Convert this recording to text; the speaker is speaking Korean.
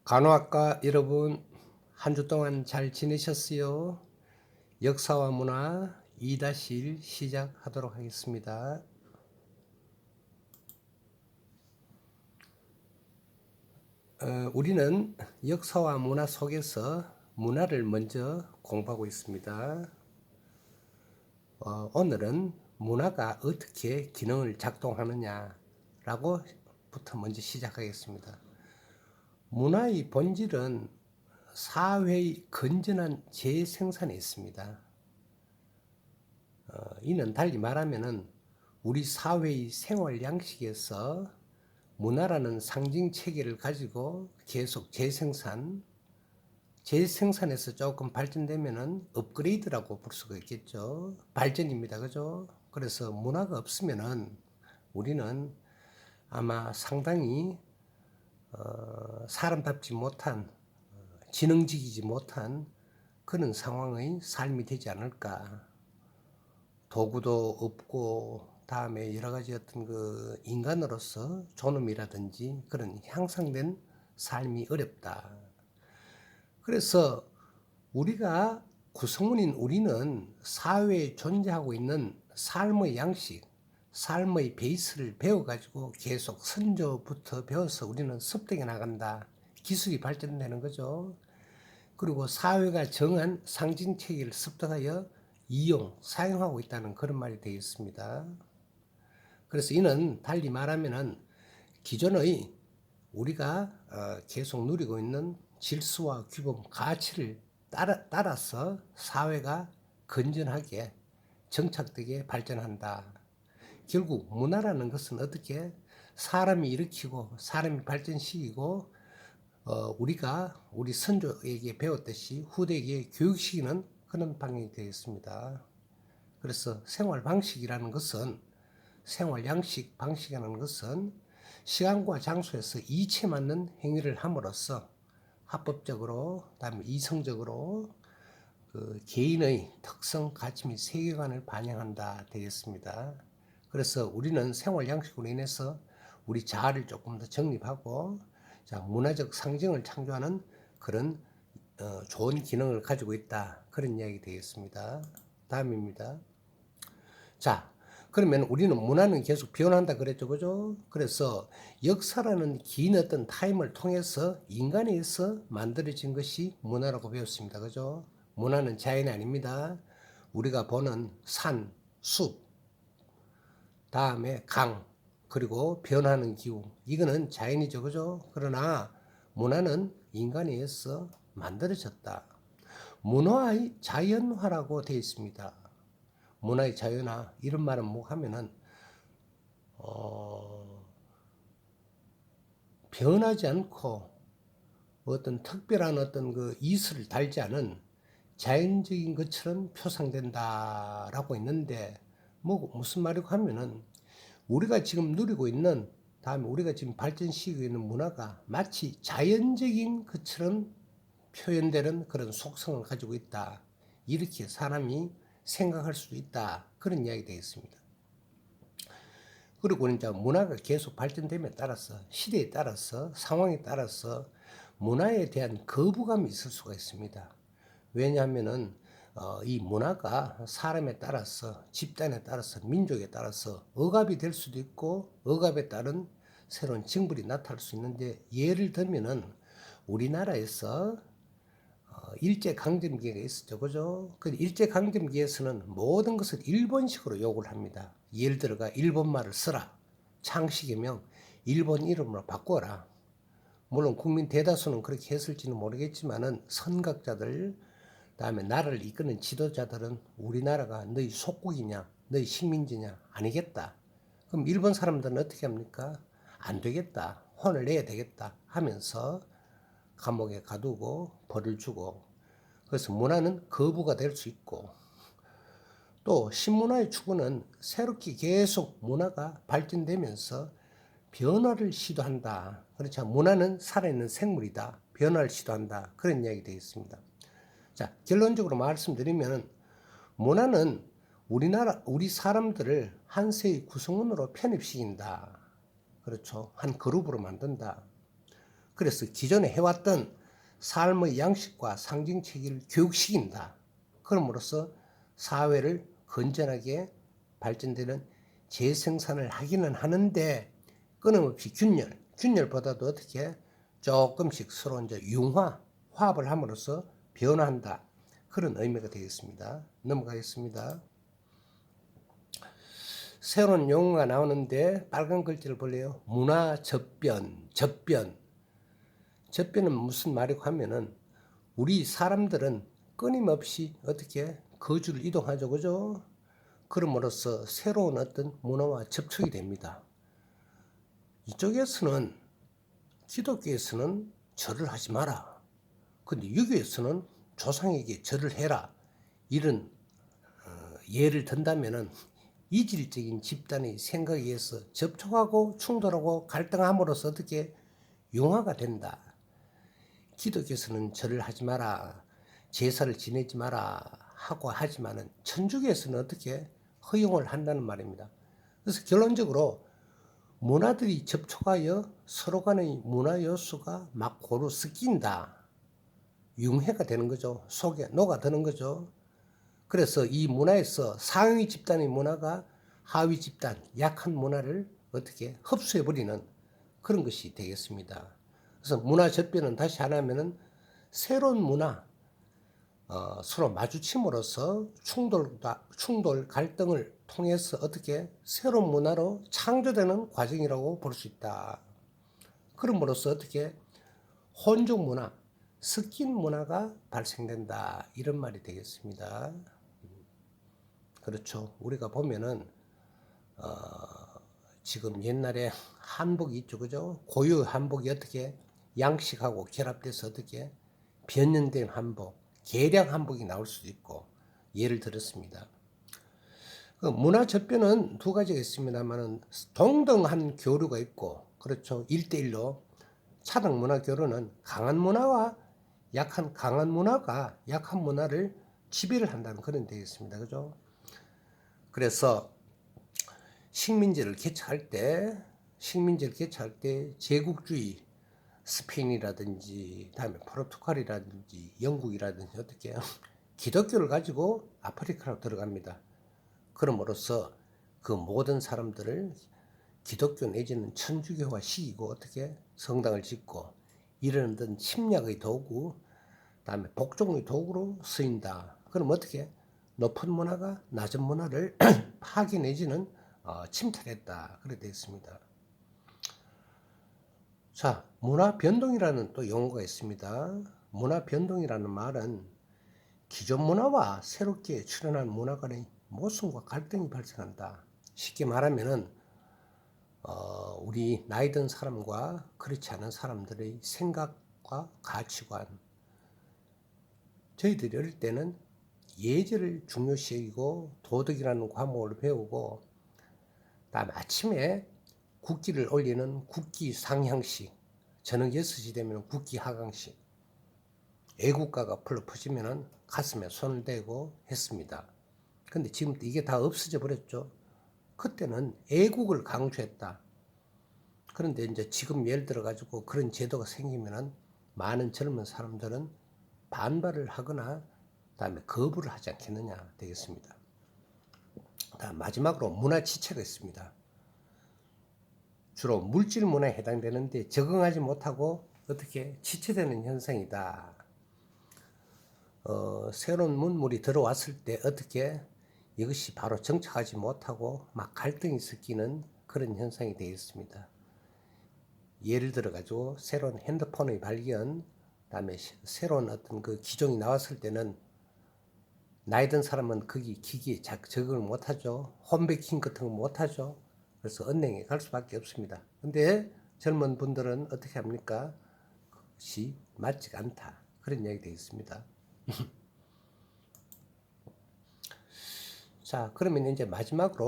간호학과 여러분, 한 주 동안 잘 지내셨어요? 역사와 문화 2-1 시작하도록 하겠습니다. 우리는 역사와 문화 속에서 문화를 먼저 공부하고 있습니다. 오늘은 문화가 어떻게 기능을 작동하느냐라고 부터 먼저 시작하겠습니다. 문화의 본질은 사회의 건전한 재생산에 있습니다. 이는 달리 말하면은 우리 사회의 생활 양식에서 문화라는 상징 체계를 가지고 계속 재생산에서 조금 발전되면은 업그레이드라고 볼 수가 있겠죠. 발전입니다. 그죠? 그래서 문화가 없으면은 우리는 아마 상당히 사람답지 못한, 지능직이지 못한 그런 상황의 삶이 되지 않을까. 도구도 없고 다음에 여러 가지 어떤 그 인간으로서 존엄이라든지 그런 향상된 삶이 어렵다. 그래서 우리가 구성원인 우리는 사회에 존재하고 있는 삶의 양식, 삶의 베이스를 배워가지고 계속 선조부터 배워서 우리는 습득해 나간다. 기술이 발전되는 거죠. 그리고 사회가 정한 상징 체계를 습득하여 사용하고 있다는 그런 말이 되겠습니다. 그래서 이는 달리 말하면은 기존의 우리가 계속 누리고 있는 질서와 규범, 가치를 따라서 사회가 건전하게 정착되게 발전한다. 결국 문화라는 것은 어떻게 사람이 일으키고 사람이 발전시키고 우리가 우리 선조에게 배웠듯이 후대에게 교육시키는 그런 방향이 되겠습니다. 그래서 생활 방식이라는 것은 생활 양식 방식이라는 것은 시간과 장소에서 이치에 맞는 행위를 함으로써 합법적으로 다음에 이성적으로 그 개인의 특성, 가치 및 세계관을 반영한다 되겠습니다. 그래서 우리는 생활 양식으로 인해서 우리 자아를 조금 더 정립하고 문화적 상징을 창조하는 그런 좋은 기능을 가지고 있다. 그런 이야기 되겠습니다. 다음입니다. 자, 그러면 우리는 문화는 계속 변한다 그랬죠, 그죠? 그래서 역사라는 긴 어떤 타임을 통해서 인간에 의해서 만들어진 것이 문화라고 배웠습니다, 그죠? 문화는 자연이 아닙니다. 우리가 보는 산, 숲, 다음에 강, 그리고 변하는 기후, 이거는 자연이죠, 그죠? 그러나 문화는 인간에 의해서 만들어졌다. 문화의 자연화라고 되어 있습니다. 문화의 자연화, 이런 말은 뭐 하면은 변하지 않고 어떤 특별한 어떤 그 이슬을 달지 않은 자연적인 것처럼 표상된다라고 있는데 뭐 무슨 말이고 하면은 우리가 지금 누리고 있는 다음에 우리가 지금 발전시키고 있는 문화가 마치 자연적인 것처럼 표현되는 그런 속성을 가지고 있다. 이렇게 사람이 생각할 수도 있다. 그런 이야기 되겠습니다. 그리고 이제 문화가 계속 발전됨에 따라서 시대에 따라서 상황에 따라서 문화에 대한 거부감이 있을 수가 있습니다. 왜냐하면은 이 문화가 사람에 따라서 집단에 따라서 민족에 따라서 억압이 될 수도 있고 억압에 따른 새로운 징벌이 나타날 수 있는데 예를 들면은 우리나라에서 일제강점기가 있었죠. 그죠? 그 일제강점기에서는 모든 것을 일본식으로 요구를 합니다. 예를 들어가 일본말을 쓰라. 창씨개명 일본 이름으로 바꿔라. 물론 국민 대다수는 그렇게 했을지는 모르겠지만은 선각자들, 다음에 나라를 이끄는 지도자들은 우리나라가 너희 속국이냐, 너희 식민지냐, 아니겠다. 그럼 일본 사람들은 어떻게 합니까? 안 되겠다. 혼을 내야 되겠다 하면서 감옥에 가두고 벌을 주고, 그래서 문화는 거부가 될 수 있고, 또 신문화의 추구는 새롭게 계속 문화가 발전되면서 변화를 시도한다. 그렇죠. 문화는 살아있는 생물이다. 변화를 시도한다. 그런 이야기 되겠습니다. 자, 결론적으로 말씀드리면 문화는 우리 사람들을 한 세의 구성원으로 편입시킨다. 그렇죠. 한 그룹으로 만든다. 그래서 기존에 해왔던 삶의 양식과 상징 체계를 교육시킨다. 그럼으로써 사회를 건전하게 발전되는 재생산을 하기는 하는데 끊임없이 균열보다도 어떻게 조금씩 서로 이제 화합을 함으로써 변화한다. 그런 의미가 되겠습니다. 넘어가겠습니다. 새로운 용어가 나오는데 빨간 글자를 볼래요? 문화 접변. 접변은 무슨 말이고 하면은 우리 사람들은 끊임없이 어떻게 거주를 이동하죠. 그죠? 그럼으로써 새로운 어떤 문화와 접촉이 됩니다. 이쪽에서는 기독교에서는 절을 하지 마라. 근데 유교에서는 조상에게 절을 해라. 이런 예를 든다면은 이질적인 집단의 생각에 의해서 접촉하고 충돌하고 갈등함으로써 어떻게 융화가 된다. 기독교에서는 절을 하지 마라. 제사를 지내지 마라. 하고 하지만은 천주교에서는 어떻게 허용을 한다는 말입니다. 그래서 결론적으로 문화들이 접촉하여 서로 간의 문화 요소가 막 고루 섞인다. 융해가 되는 거죠. 속에 녹아드는 거죠. 그래서 이 문화에서 상위 집단의 문화가 하위 집단, 약한 문화를 어떻게 흡수해버리는 그런 것이 되겠습니다. 그래서 문화 접변은 다시 하나면은 새로운 문화, 서로 마주침으로써 충돌, 갈등을 통해서 어떻게 새로운 문화로 창조되는 과정이라고 볼 수 있다. 그럼으로써 어떻게 혼종 문화, 섞인 문화가 발생된다. 이런 말이 되겠습니다. 그렇죠. 우리가 보면은 지금 옛날에 한복이 있죠. 그죠? 고유 한복이 어떻게 양식하고 결합돼서 어떻게 변형된 한복, 개량 한복이 나올 수도 있고 예를 들었습니다. 그 문화 접변은 두 가지가 있습니다만은 동등한 교류가 있고 그렇죠. 1대1로 차등 문화 교류는 강한 문화와 강한 문화가 약한 문화를 지배를 한다는 그런 되겠습니다. 그죠? 그래서 식민지를 개척할 때 제국주의 스페인이라든지 다음에 포르투갈이라든지 영국이라든지 어떻게 기독교를 가지고 아프리카로 들어갑니다. 그럼으로써 그 모든 사람들을 기독교 내지는 천주교화 시키고 어떻게 성당을 짓고 이러는 등 침략의 도구, 다음에 복종의 도구로 쓰인다. 그럼 어떻게 높은 문화가 낮은 문화를 파괴 내지는 침탈했다. 그렇게 되어 있습니다. 자, 문화 변동이라는 또 용어가 있습니다. 문화 변동이라는 말은 기존 문화와 새롭게 출현한 문화 간의 모순과 갈등이 발생한다. 쉽게 말하면은 우리 나이 든 사람과 그렇지 않은 사람들의 생각과 가치관. 저희들이 어릴 때는 예절을 중요시 여기고 도덕이라는 과목을 배우고 다음 아침에 국기를 올리는 국기 상향식, 저녁 6시 되면 국기 하강식, 애국가가 불러 퍼지면 가슴에 손을 대고 했습니다. 근데 지금 이게 다 없어져 버렸죠. 그때는 애국을 강조했다. 그런데 이제 지금 예를 들어 가지고 그런 제도가 생기면은 많은 젊은 사람들은 반발을 하거나 그다음에 거부를 하지 않겠느냐 되겠습니다. 다음 마지막으로 문화 지체가 있습니다. 주로 물질 문화에 해당되는데 적응하지 못하고 어떻게 지체되는 현상이다. 새로운 문물이 들어왔을 때 어떻게 이것이 바로 정착하지 못하고 막 갈등이 섞이는 그런 현상이 되겠습니다. 예를 들어 가지고 새로운 핸드폰의 발견, 그다음에 새로운 어떤 그 기종이 나왔을 때는 나이 든 사람은 거기 기기에 적응을 못하죠. 홈베이킹 같은 거 못하죠. 그래서 은행에 갈 수밖에 없습니다. 근데 젊은 분들은 어떻게 합니까? 그것이 맞지가 않다. 그런 이야기 되겠습니다. 자, 그러면 이제 마지막으로